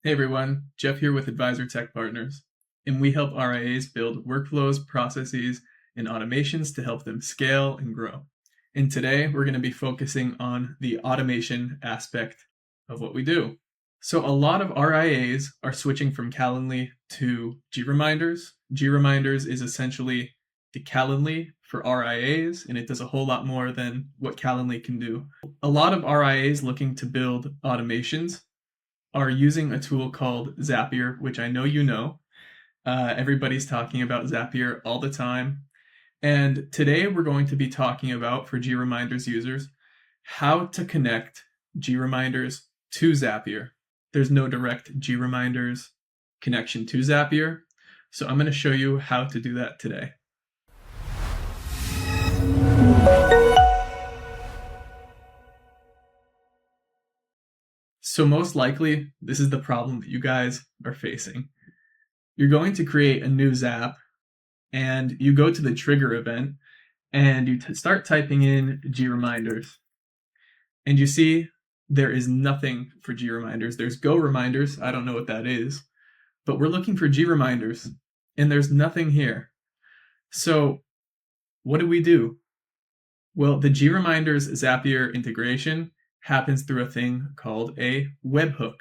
Hey everyone, Jeff here with Advisor Tech Partners, and we help RIAs build workflows, processes, and automations to help them scale and grow. And today we're going to be focusing on the automation aspect of what we do. So a lot of RIAs are switching from Calendly to GReminders. GReminders is essentially the Calendly for RIAs, and it does a whole lot more than what Calendly can do. A lot of RIAs looking to build automations are using a tool called Zapier, which I know you know. Everybody's talking about Zapier all the time. And today we're going to be talking about, for GReminders users, how to connect GReminders to Zapier. There's no direct GReminders connection to Zapier, so I'm going to show you how to do that today. So most likely, this is the problem that you guys are facing. You're going to create a new Zap, and you go to the trigger event, and you start typing in GReminders. And you see there is nothing for GReminders. There's Go Reminders, I don't know what that is, but we're looking for GReminders, and there's nothing here. So what do? Well, the GReminders Zapier integration happens through a thing called a webhook.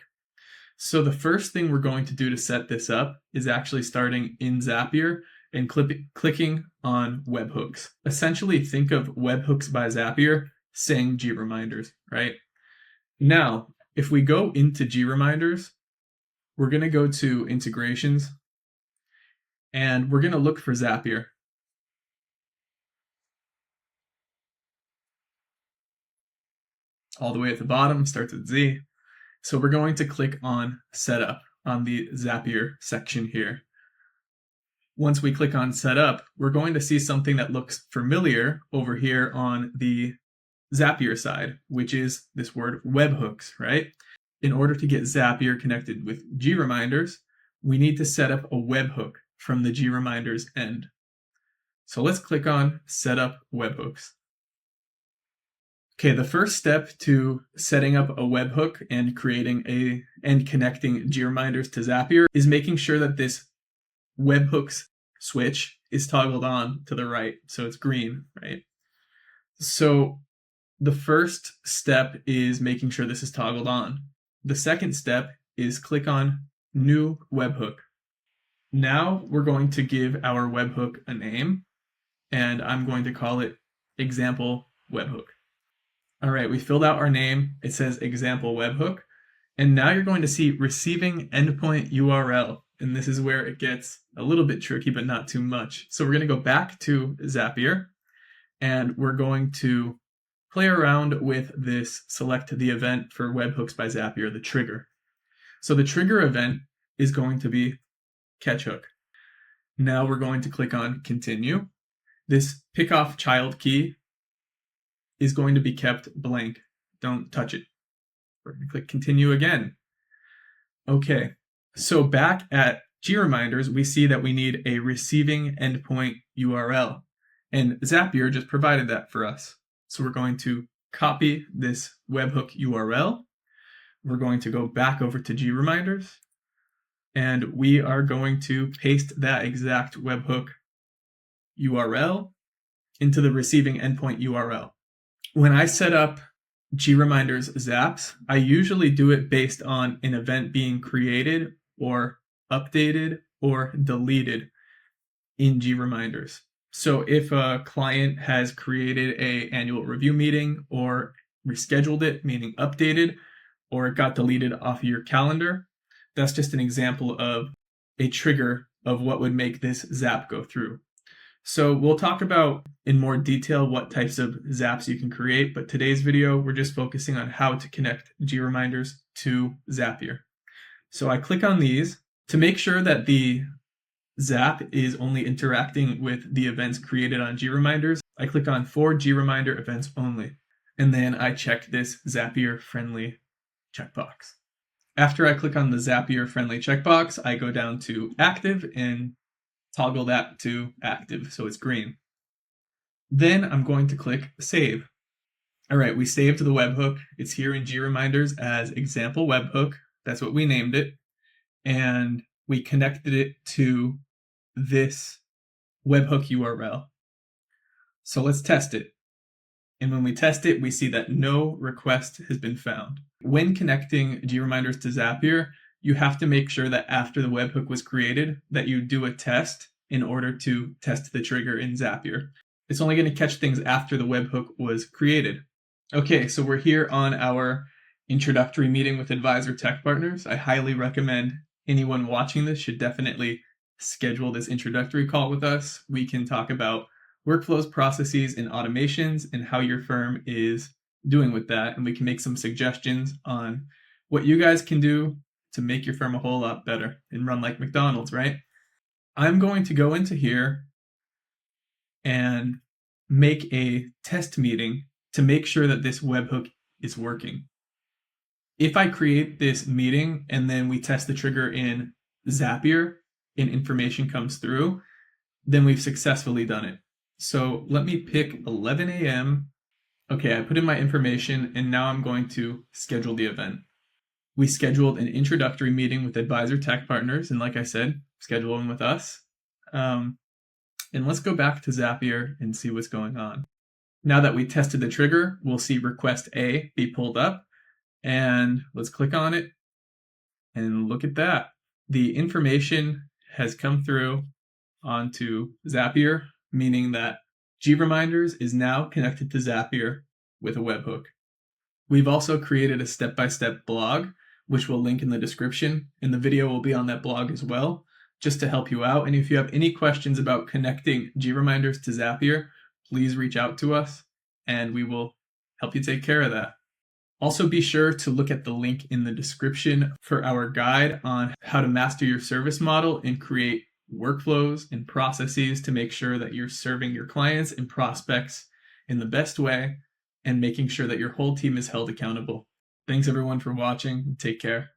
So the first thing we're going to do to set this up is actually starting in Zapier and clicking on webhooks. Essentially, think of webhooks by Zapier saying GReminders, right? Now, if we go into GReminders, we're going to go to integrations, and we're going to look for Zapier. All the way at the bottom, starts with Z. So we're going to click on Setup on the Zapier section here. Once we click on Setup, we're going to see something that looks familiar over here on the Zapier side, which is this word webhooks, right? In order to get Zapier connected with GReminders, we need to set up a webhook from the GReminders end. So let's click on Setup Webhooks. Okay, the first step to setting up a webhook and connecting GReminders to Zapier is making sure that this webhooks switch is toggled on to the right, so it's green, right? So the first step is making sure this is toggled on. The second step is click on New Webhook. Now we're going to give our webhook a name, and I'm going to call it Example Webhook. All right, we filled out our name. It says Example Webhook. And now you're going to see Receiving Endpoint URL. And this is where it gets a little bit tricky, but not too much. So we're going to go back to Zapier, and we're going to play around with this select the event for webhooks by Zapier, the trigger. So the trigger event is going to be catch hook. Now we're going to click on Continue. This pick off child key is going to be kept blank. Don't touch it. We're going to click Continue again. Okay, so back at GReminders, we see that we need a receiving endpoint URL, and Zapier just provided that for us. So we're going to copy this webhook URL. We're going to go back over to GReminders, and we are going to paste that exact webhook URL into the receiving endpoint URL. When I set up GReminders Zaps, I usually do it based on an event being created or updated or deleted in GReminders. So if a client has created an annual review meeting or rescheduled it, meaning updated, or it got deleted off of your calendar, that's just an example of a trigger of what would make this Zap go through. So we'll talk about in more detail what types of Zaps you can create, but today's video, we're just focusing on how to connect GReminders to Zapier. So I click on these to make sure that the Zap is only interacting with the events created on GReminders. I click on For GReminder Events Only, and then I check this Zapier Friendly checkbox. After I click on the Zapier Friendly checkbox, I go down to Active and toggle that to active, so it's green. Then I'm going to click Save. All right, we saved the webhook. It's here in GReminders as Example Webhook. That's what we named it. and we connected it to this webhook URL. So let's test it. And when we test it, we see that no request has been found. When connecting GReminders to Zapier, you have to make sure that after the webhook was created, that you do a test in order to test the trigger in Zapier. It's only going to catch things after the webhook was created. Okay, so we're here on our introductory meeting with Advisor Tech Partners. I highly recommend anyone watching this should definitely schedule this introductory call with us. We can talk about workflows, processes, and automations, and how your firm is doing with that. And we can make some suggestions on what you guys can do to make your firm a whole lot better and run like McDonald's, right? I'm going to go into here and make a test meeting to make sure that this webhook is working. If I create this meeting and then we test the trigger in Zapier and information comes through, then we've successfully done it. So let me pick 11 a.m. Okay, I put in my information and now I'm going to schedule the event. We scheduled an introductory meeting with Advisor Tech Partners, and like I said, schedule them with us. And let's go back to Zapier and see what's going on. Now that we tested the trigger, we'll see request A be pulled up, and let's click on it and look at that. The information has come through onto Zapier, meaning that GReminders is now connected to Zapier with a webhook. We've also created a step-by-step blog, which we'll link in the description, and the video will be on that blog as well, just to help you out. And if you have any questions about connecting GReminders to Zapier, please reach out to us and we will help you take care of that. Also, be sure to look at the link in the description for our guide on how to master your service model and create workflows and processes to make sure that you're serving your clients and prospects in the best way and making sure that your whole team is held accountable. Thanks everyone for watching. Take care.